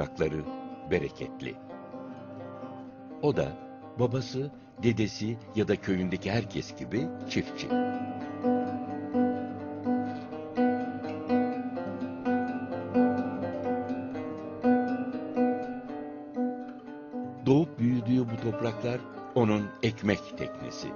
toprakları bereketli. O da babası, dedesi ya da köyündeki herkes gibi çiftçi. Doğup büyüdüğü bu topraklar onun ekmek teknesi.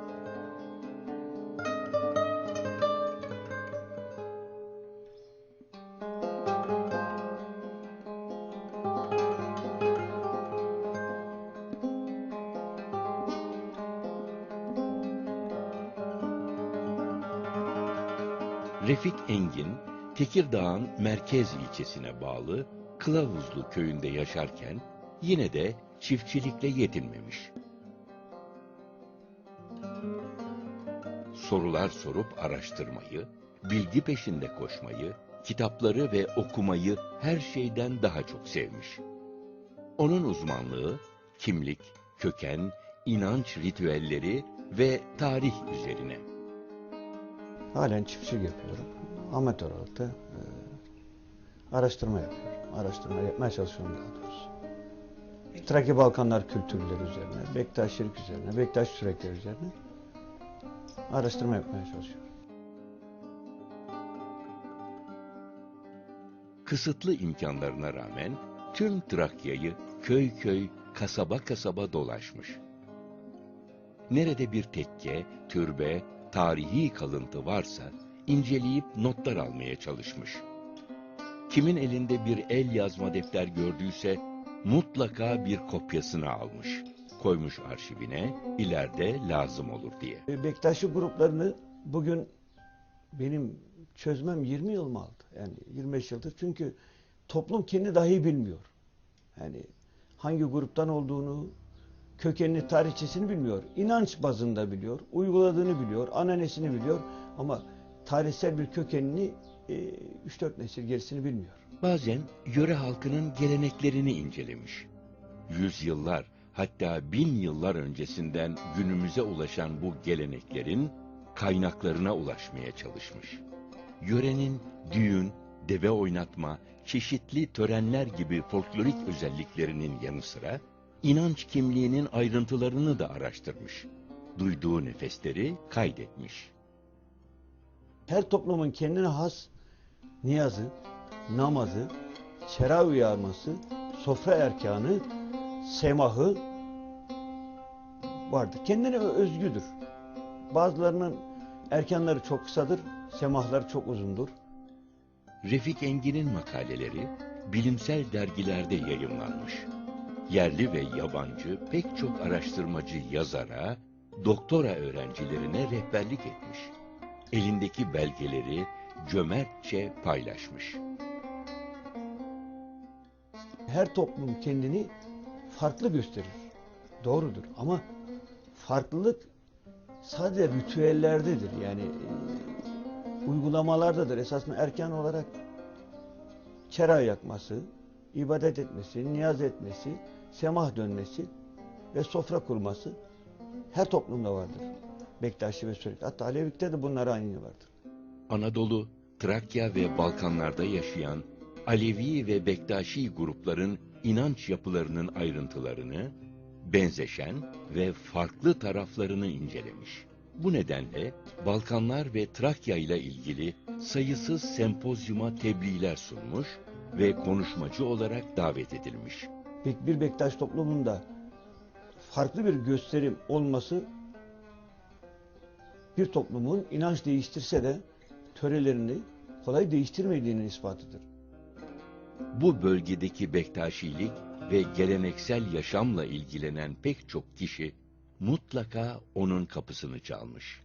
Refik Engin, Tekirdağ'ın merkez ilçesine bağlı Kılavuzlu köyünde yaşarken yine de çiftçilikle yetinmemiş. Sorular sorup araştırmayı, bilgi peşinde koşmayı, kitapları ve okumayı her şeyden daha çok sevmiş. Onun uzmanlığı kimlik, köken, inanç ritüelleri ve tarih üzerine. Halen çiftçilik yapıyorum. Amatör olarak da araştırma yapıyorum. Araştırma yapmaya çalışıyorum daha doğrusu. Trakya Balkanlar kültürleri üzerine, Bektaşilik üzerine, Bektaş sürekleri üzerine araştırma yapmaya çalışıyorum. Kısıtlı imkanlarına rağmen tüm Trakya'yı köy köy, kasaba kasaba dolaşmış. Nerede bir tekke, türbe, tarihi kalıntı varsa inceleyip notlar almaya çalışmış. Kimin elinde bir el yazma defter gördüyse mutlaka bir kopyasını almış. Koymuş arşivine, ileride lazım olur diye. Bektaşi gruplarını bugün benim çözmem 20 yıl mı aldı? Yani 25 yıldır. Çünkü toplum kendi dahi bilmiyor. Yani hangi gruptan olduğunu, kökenini, tarihçesini bilmiyor. İnanç bazında biliyor, uyguladığını biliyor, ananesini biliyor ama tarihsel bir kökenini 3-4 nesil gerisini bilmiyor. Bazen yöre halkının geleneklerini incelemiş. Yüzyıllar, hatta 1000 yıllar öncesinden günümüze ulaşan bu geleneklerin kaynaklarına ulaşmaya çalışmış. Yörenin düğün, deve oynatma, çeşitli törenler gibi folklorik özelliklerinin yanı sıra inanç kimliğinin ayrıntılarını da araştırmış. Duyduğu nefesleri kaydetmiş. Her toplumun kendine has niyazı, namazı, çera uyarması, sofra erkanı, semahı vardır. Kendine özgüdür. Bazılarının erkanları çok kısadır, semahları çok uzundur. Refik Engin'in makaleleri bilimsel dergilerde yayımlanmış. Yerli ve yabancı pek çok araştırmacı yazara, doktora öğrencilerine rehberlik etmiş. Elindeki belgeleri cömertçe paylaşmış. Her toplum kendini farklı gösterir. Doğrudur ama farklılık sadece ritüellerdedir. Yani uygulamalardadır. Esasında erkan olarak çera yakması, ibadet etmesi, niyaz etmesi, semah dönmesi ve sofra kurması her toplumda vardır. Bektaşi ve sürekli. Hatta Alevilikte de bunlar aynı vardır. Anadolu, Trakya ve Balkanlarda yaşayan Alevi ve Bektaşi grupların inanç yapılarının ayrıntılarını, benzeşen ve farklı taraflarını incelemiş. Bu nedenle Balkanlar ve Trakya ile ilgili sayısız sempozyuma tebliğler sunmuş ve konuşmacı olarak davet edilmiş. Bir Bektaş toplumunda farklı bir gösterim olması bir toplumun inanç değiştirse de törelerini kolay değiştirmediğinin ispatıdır. Bu bölgedeki Bektaşilik ve geleneksel yaşamla ilgilenen pek çok kişi mutlaka onun kapısını çalmış.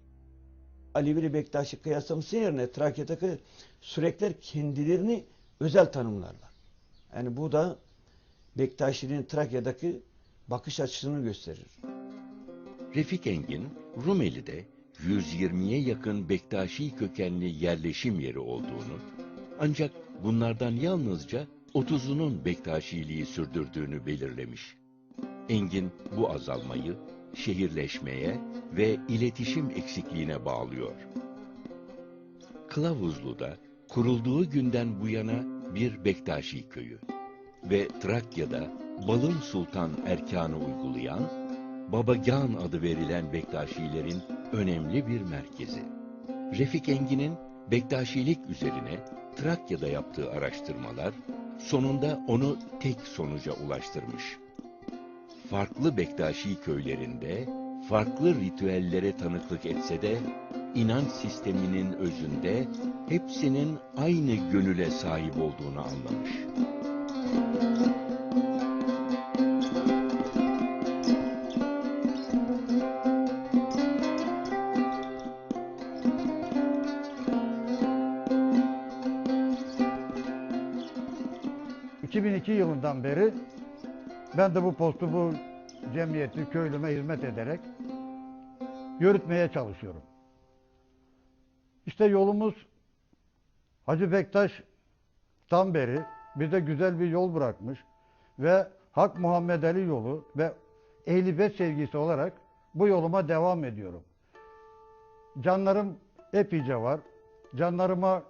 Alevili Bektaşi kıyaslaması yerine Trakya'daki sürekler kendilerini özel tanımlarlar. Yani bu da Bektaşi'nin Trakya'daki bakış açısını gösterir. Refik Engin, Rumeli'de 120'ye yakın Bektaşi kökenli yerleşim yeri olduğunu, ancak bunlardan yalnızca 30'unun Bektaşiliği sürdürdüğünü belirlemiş. Engin bu azalmayı şehirleşmeye ve iletişim eksikliğine bağlıyor. Kılavuzlu'da kurulduğu günden bu yana bir Bektaşi köyü. ve Trakya'da Balım Sultan erkanı uygulayan, Babagan adı verilen Bektaşilerin önemli bir merkezi. Refik Engin'in Bektaşilik üzerine Trakya'da yaptığı araştırmalar sonunda onu tek sonuca ulaştırmış. Farklı Bektaşi köylerinde farklı ritüellere tanıklık etse de inanç sisteminin özünde hepsinin aynı gönüle sahip olduğunu anlamış. ...2002 yılından beri ben de bu postu, bu cemiyeti köylüme hizmet ederek yürütmeye çalışıyorum. İşte yolumuz Hacı Bektaş'tan beri bize güzel bir yol bırakmış ve Hak Muhammed Ali yolu ve Ehl-i Beyt sevgisi olarak bu yoluma devam ediyorum. Canlarım epeyce var. Canlarıma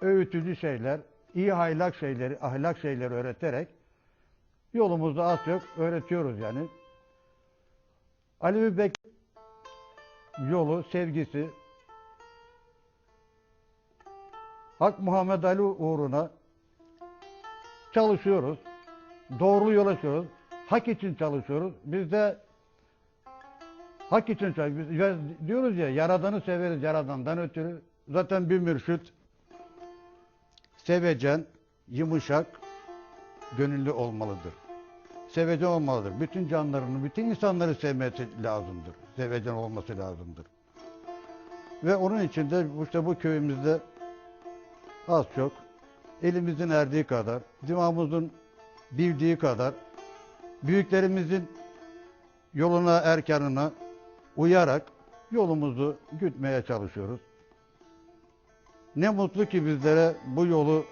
öğütücü şeyler, iyi ahlak şeyleri öğreterek yolumuzda az çok öğretiyoruz yani. Alevi Bek yolu, sevgisi, Hak Muhammed Ali uğruna çalışıyoruz. Doğru yola çalışıyoruz. Hak için çalışıyoruz. Biz de hak için çalışıyoruz. Biz diyoruz ya, Yaradan'ı severiz Yaradan'dan ötürü. Zaten bir mürşit sevecen, yumuşak, gönüllü olmalıdır. Sevecen olmalıdır. Bütün canlarını, bütün insanları sevmesi lazımdır. Sevecen olması lazımdır. Ve onun için de işte bu köyümüzde az çok elimizin erdiği kadar, dimağımızın bildiği kadar büyüklerimizin yoluna, erkanına uyarak yolumuzu gütmeye çalışıyoruz. Ne mutlu ki bizlere bu yolu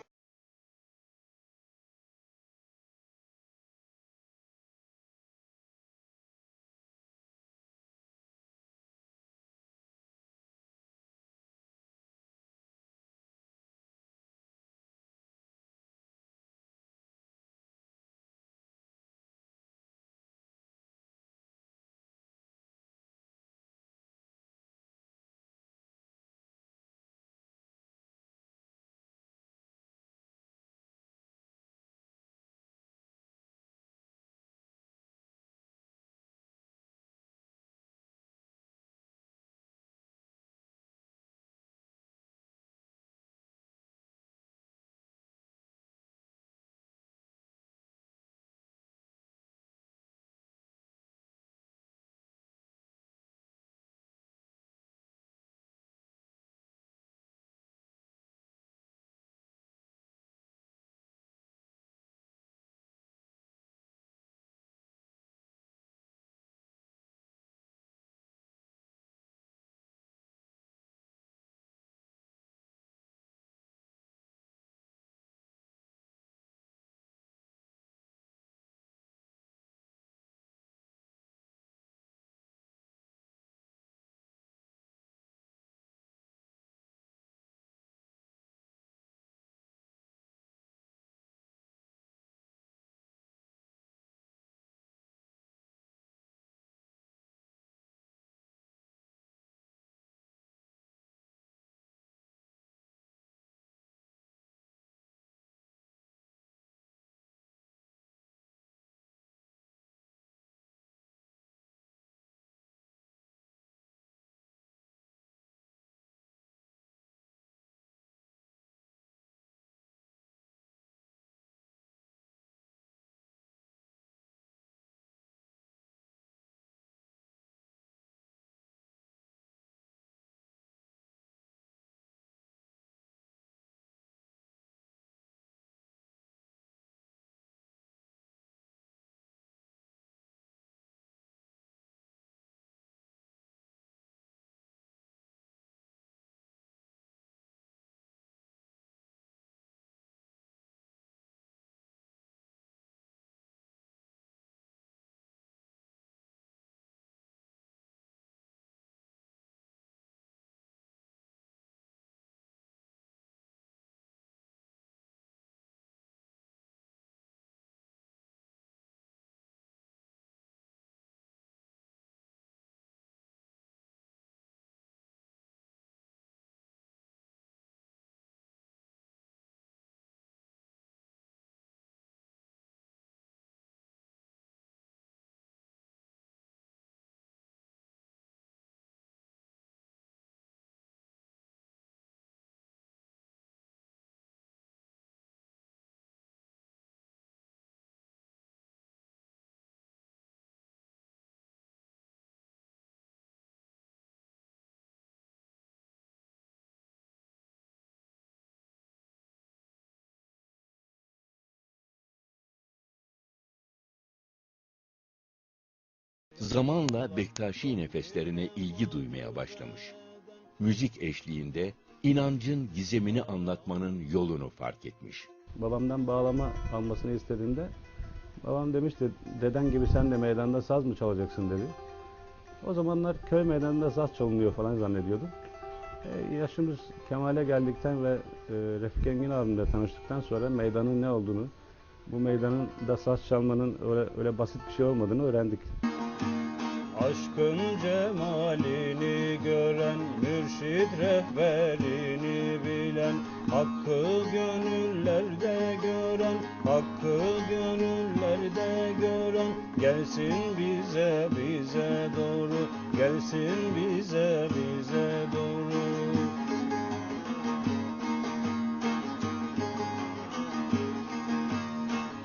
Zamanla Bektaşi nefeslerine ilgi duymaya başlamış. Müzik eşliğinde inancın gizemini anlatmanın yolunu fark etmiş. Babamdan bağlama almasını istediğimde babam demişti, deden gibi sen de meydanda saz mı çalacaksın dedi. O zamanlar köy meydanında saz çalınıyor falan zannediyordum. Yaşımız kemale geldikten ve Refik Engin abimle tanıştıktan sonra meydanın ne olduğunu, bu meydanın da saz çalmanın öyle basit bir şey olmadığını öğrendik. Aşkın cemalini gören, mürşid rehberini bilen, hakkı gönüllerde gören, hakkı gönüllerde gören, gelsin bize doğru, gelsin bize doğru.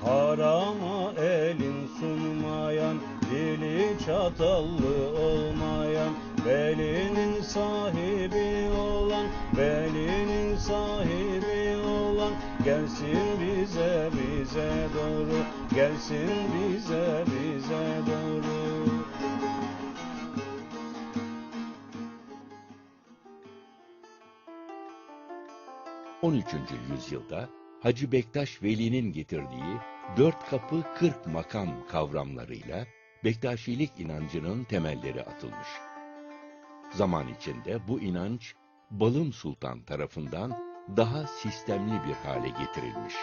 Harama elin sunmayan, dili çatallı olmayan, belinin sahibi olan, belinin sahibi olan, gelsin bize doğru, gelsin bize doğru. 13. yüzyılda Hacı Bektaş Veli'nin getirdiği 4 kapı 40 makam kavramlarıyla Bektaşilik inancının temelleri atılmış. Zaman içinde bu inanç Balım Sultan tarafından daha sistemli bir hale getirilmiş.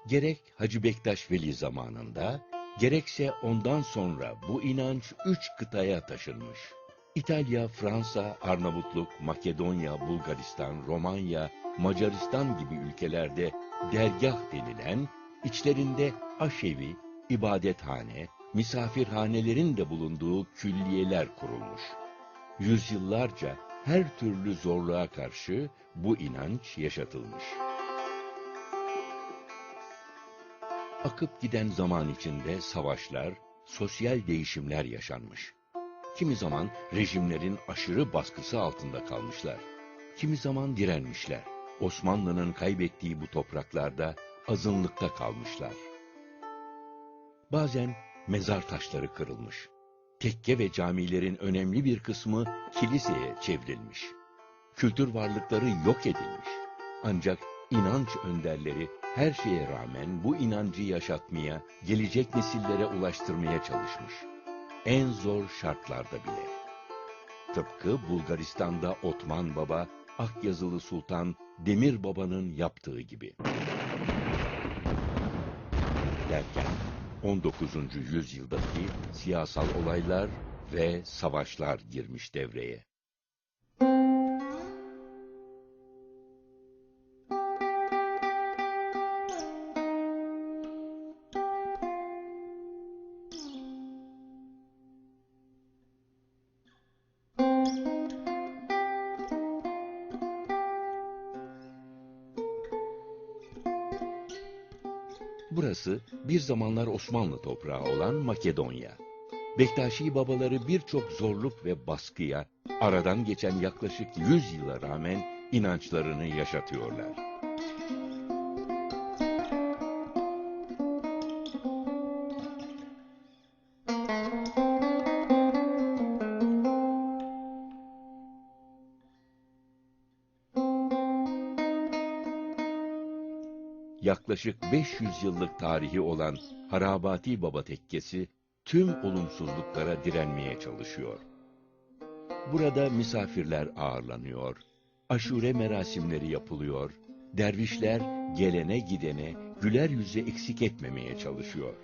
Gerek Hacı Bektaş Veli zamanında, gerekse ondan sonra bu inanç 3 kıtaya taşınmış. İtalya, Fransa, Arnavutluk, Makedonya, Bulgaristan, Romanya, Macaristan gibi ülkelerde dergah denilen, içlerinde aşevi, ibadethane, misafirhanelerin de bulunduğu külliyeler kurulmuş. Yüzyıllarca her türlü zorluğa karşı bu inanç yaşatılmış. Akıp giden zaman içinde savaşlar, sosyal değişimler yaşanmış. Kimi zaman rejimlerin aşırı baskısı altında kalmışlar. Kimi zaman direnmişler. Osmanlı'nın kaybettiği bu topraklarda azınlıkta kalmışlar. Bazen mezar taşları kırılmış. Tekke ve camilerin önemli bir kısmı kiliseye çevrilmiş. Kültür varlıkları yok edilmiş. Ancak inanç önderleri her şeye rağmen bu inancı yaşatmaya, gelecek nesillere ulaştırmaya çalışmış. En zor şartlarda bile. Tıpkı Bulgaristan'da Otman Baba, Akyazılı Sultan Demir Baba'nın yaptığı gibi. Derken 19. yüzyıldaki siyasal olaylar ve savaşlar girmiş devreye. Burası bir zamanlar Osmanlı toprağı olan Makedonya. Bektaşi babaları birçok zorluk ve baskıya, aradan geçen yaklaşık 100 yıla rağmen inançlarını yaşatıyorlar. Yaklaşık 500 yıllık tarihi olan Harabati Baba Tekkesi tüm olumsuzluklara direnmeye çalışıyor. Burada misafirler ağırlanıyor, aşure merasimleri yapılıyor, dervişler gelene gidene güler yüzü eksik etmemeye çalışıyor.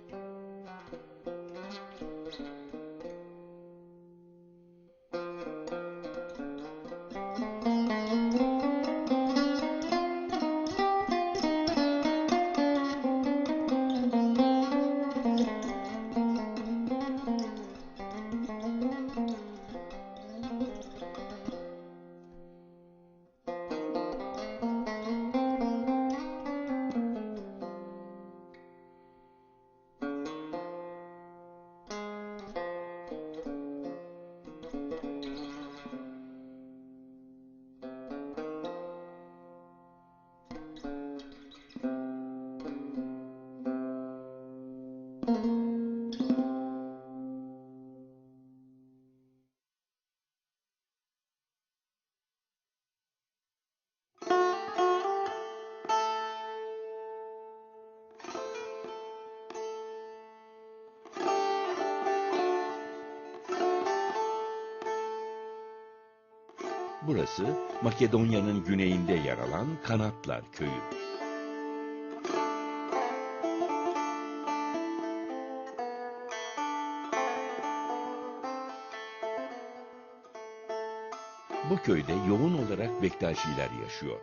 Burası Makedonya'nın güneyinde yer alan Kanatlar Köyü. Bu köyde yoğun olarak Bektaşiler yaşıyor.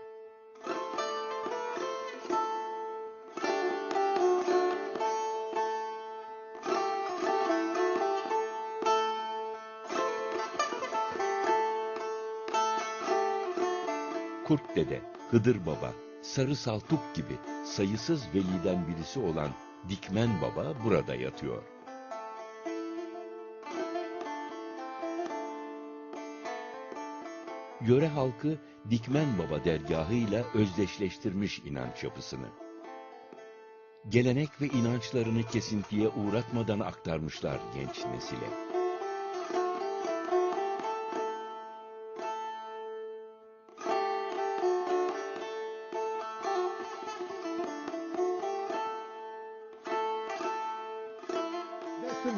Kurt Dede, Hıdır Baba, Sarı Saltuk gibi sayısız veliden birisi olan Dikmen Baba burada yatıyor. Yöre halkı Dikmen Baba dergahıyla özdeşleştirmiş inanç yapısını. Gelenek ve inançlarını kesintiye uğratmadan aktarmışlar genç nesile.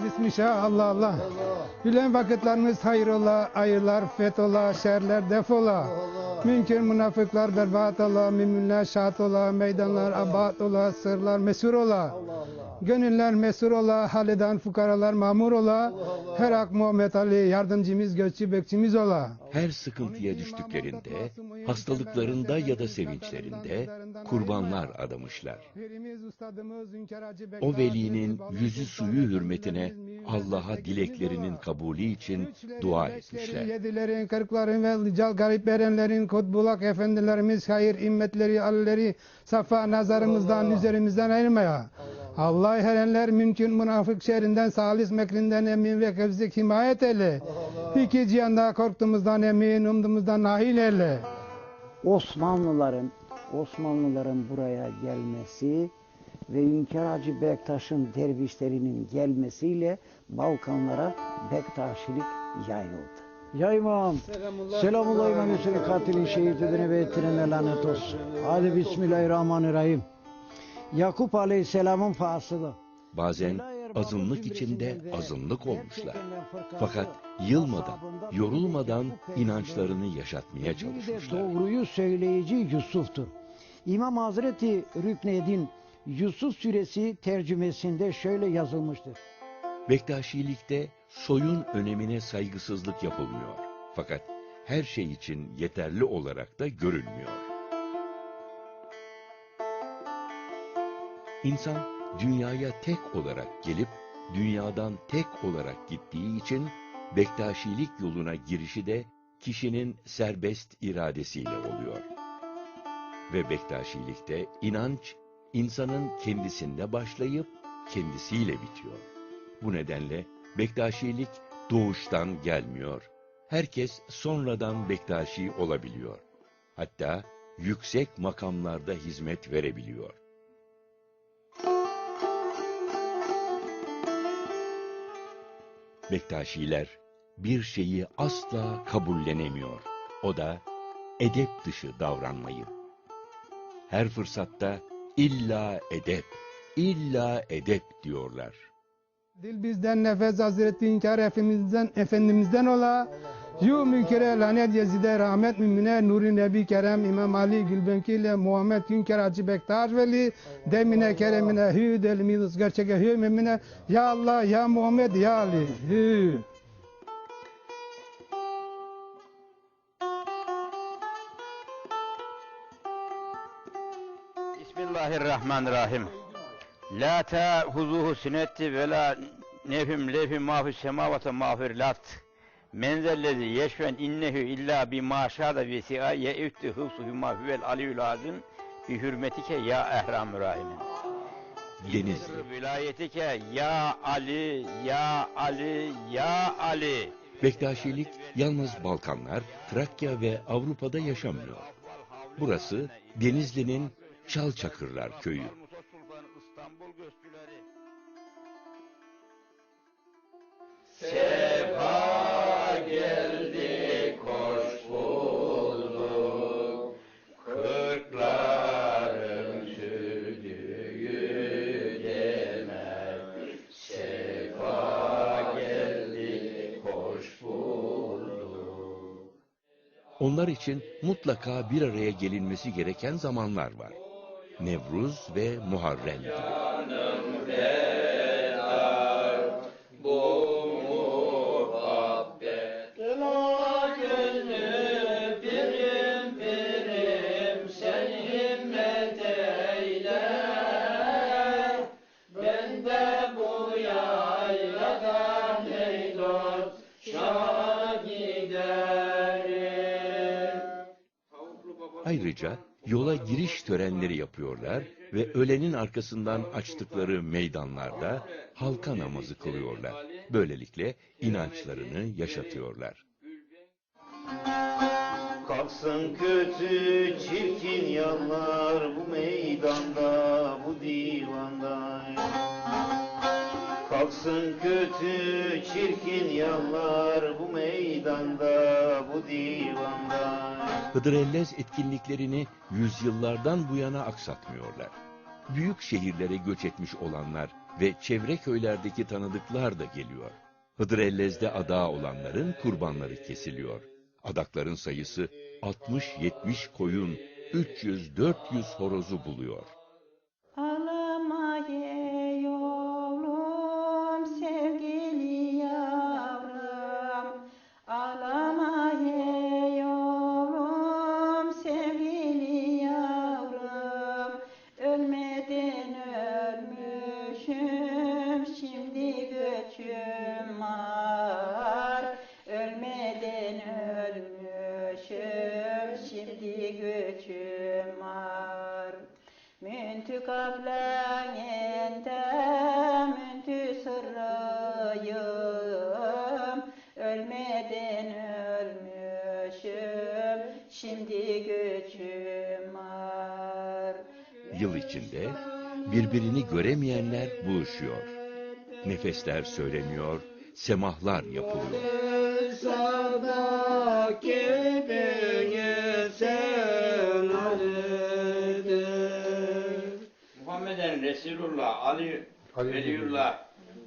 Bismillah, Allah Allah. Bilen vakitlerimiz hayır ola, ayırlar fethola, şerler defola. Mümkün münafıklar berbat ola, müminler şahat ola, meydanlar abat ola, sırlar mesur ola. Gönüller mesur ola, haleden fukaralar mamur ola. Her ak Muhammed Ali yardımcımız, göççü bekçimiz ola. Her sıkıntıya düştüklerinde, hastalıklarında ya da sevinçlerinde kurbanlar adamışlar. O velinin yüzü suyu hürmetine Allah'a dileklerinin kabulü için dua etmişler. Yedilerin, kırkların ve lical garip verenlerin, kutbulak efendilerimiz, hayır immetleri, alileri, safa nazarımızdan, üzerimizden ayırmaya. Allah erenler mümkün münafık şerrinden, salis mekrinden emin ve kevzik himayet eyle. İki cihanda korktuğumuzdan emin, umduğumuzdan nahil eyle. Osmanlıların buraya gelmesi ve Hünkar Hacı Bektaş'ın dervişlerinin gelmesiyle Balkanlara Bektaşilik yayıldı. Ya İmam, selamullah İmam Hüseyin katilin şehit edine ve ettirene lanet olsun. Hadi Bismillahirrahmanirrahim. Yakup Aleyhisselam'ın fasılı. Bazen azınlık içinde azınlık olmuşlar. Fakat yılmadan, yorulmadan inançlarını yaşatmaya çalışmışlar. Doğruyu söyleyici Yusuf'tur. İmam Hazreti Rükneddin Yusuf Suresi tercümesinde şöyle yazılmıştır. Bektaşilikte soyun önemine saygısızlık yapılmıyor. Fakat her şey için yeterli olarak da görülmüyor. İnsan dünyaya tek olarak gelip dünyadan tek olarak gittiği için Bektaşilik yoluna girişi de kişinin serbest iradesiyle oluyor. Ve Bektaşilikte inanç insanın kendisinde başlayıp kendisiyle bitiyor. Bu nedenle Bektaşilik doğuştan gelmiyor. Herkes sonradan Bektaşi olabiliyor. Hatta yüksek makamlarda hizmet verebiliyor. Bektaşiler bir şeyi asla kabullenemiyor. O da edep dışı davranmayı. Her fırsatta illa edep diyorlar. Dil bizden nefes Hazreti İnkar Efendimizden ola. Yu münkere lanet Yezide rahmet mümine Nuri Nebi Kerem İmam Ali Gülbenki ile Muhammed Hünkar Hacı Bektaş Veli demine keremine hü delimiz gerçeke hü mümine ya Allah ya Muhammed ya Ali hü. Bismillahirrahmanirrahim. La ta'huzuhu sinetti ve la nefhum lefhi mafis semavata mafir lat. Menzellezi yeşfen innehu illa bi maşada ve si'a ye'üttü hıfsuhu mahvel aliyul azim bi hürmetike ya ehram rahimin. Denizli. Vilayetike ya Ali, ya Ali, ya Ali. Bektaşilik yalnız Balkanlar, Trakya ve Avrupa'da yaşamıyor. Burası Denizli'nin Çalçakırlar köyü. Sefa geldi hoş bulduk, kırkların sürdüğü demek. Sefa geldi hoş bulduk. Onlar için mutlaka bir araya gelinmesi gereken zamanlar var. Nevruz ve Muharrem gibi. Ayrıca yola giriş törenleri yapıyorlar ve ölenin arkasından açtıkları meydanlarda halka namazı kılıyorlar. Böylelikle inançlarını yaşatıyorlar. Kalksın kötü çirkin yanlar bu meydanda, bu divanda. Kalksın kötü çirkin yanlar bu meydanda, bu divanda. Hıdrellez etkinliklerini yüzyıllardan bu yana aksatmıyorlar. Büyük şehirlere göç etmiş olanlar ve çevre köylerdeki tanıdıklar da geliyor. Hıdrellez'de ada olanların kurbanları kesiliyor. Adakların sayısı 60-70 koyun, 300-400 horozu buluyor. Ağlamaye yavrum, sevgili yavrum. Ağlamaye yavrum, sevgili yavrum. Ölmeden ölmüşüm, şimdi göçüm var. Ölmeden ölmüşüm, şimdi göçüm var. Müntü kablen ente, müntü sırrıyım. Ölmeden ölmüşüm, şimdi göçüm var. Yıl içinde birbirini göremeyenler buluşuyor. Nefesler söyleniyor, semahlar yapılıyor. Muhammeden Resulullah, Ali, Veliyullah,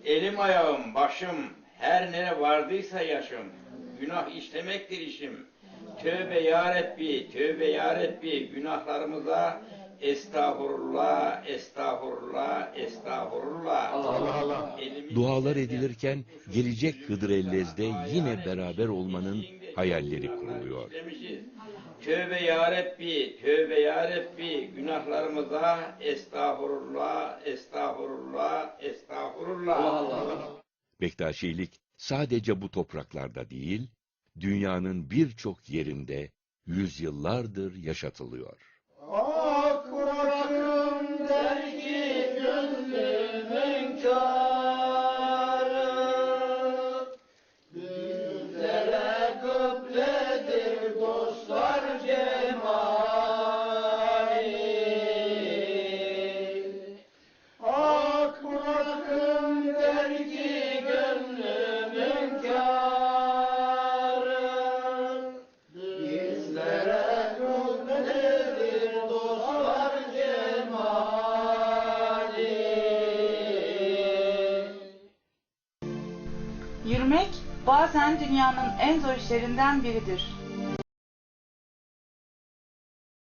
elim ayağım, başım, her nere vardıysa yaşım, günah işlemektir işim. Tövbe ya Rabbi, tövbe ya Rabbi, günahlarımıza estağfurullah, estağfurullah, estağfurullah. Allah Allah. Dualar edilirken gelecek Hıdrellez'de yine beraber olmanın hayalleri kuruluyor. Tövbe ya Rabbi, tövbe ya Rabbi, günahlarımıza estağfurullah, estağfurullah, estağfurullah. Allah Allah. Bektaşilik sadece bu topraklarda değil, dünyanın birçok yerinde yüzyıllardır yaşatılıyor. Ak bırakın dergi gönlümün kârı. Bizlere kıbledir dostlar cemali. Ak bırakın dergi gönlümün kârı. Bizlere kıbledir dostlar cemali. Yürümek bazen dünyanın en zor işlerinden biridir.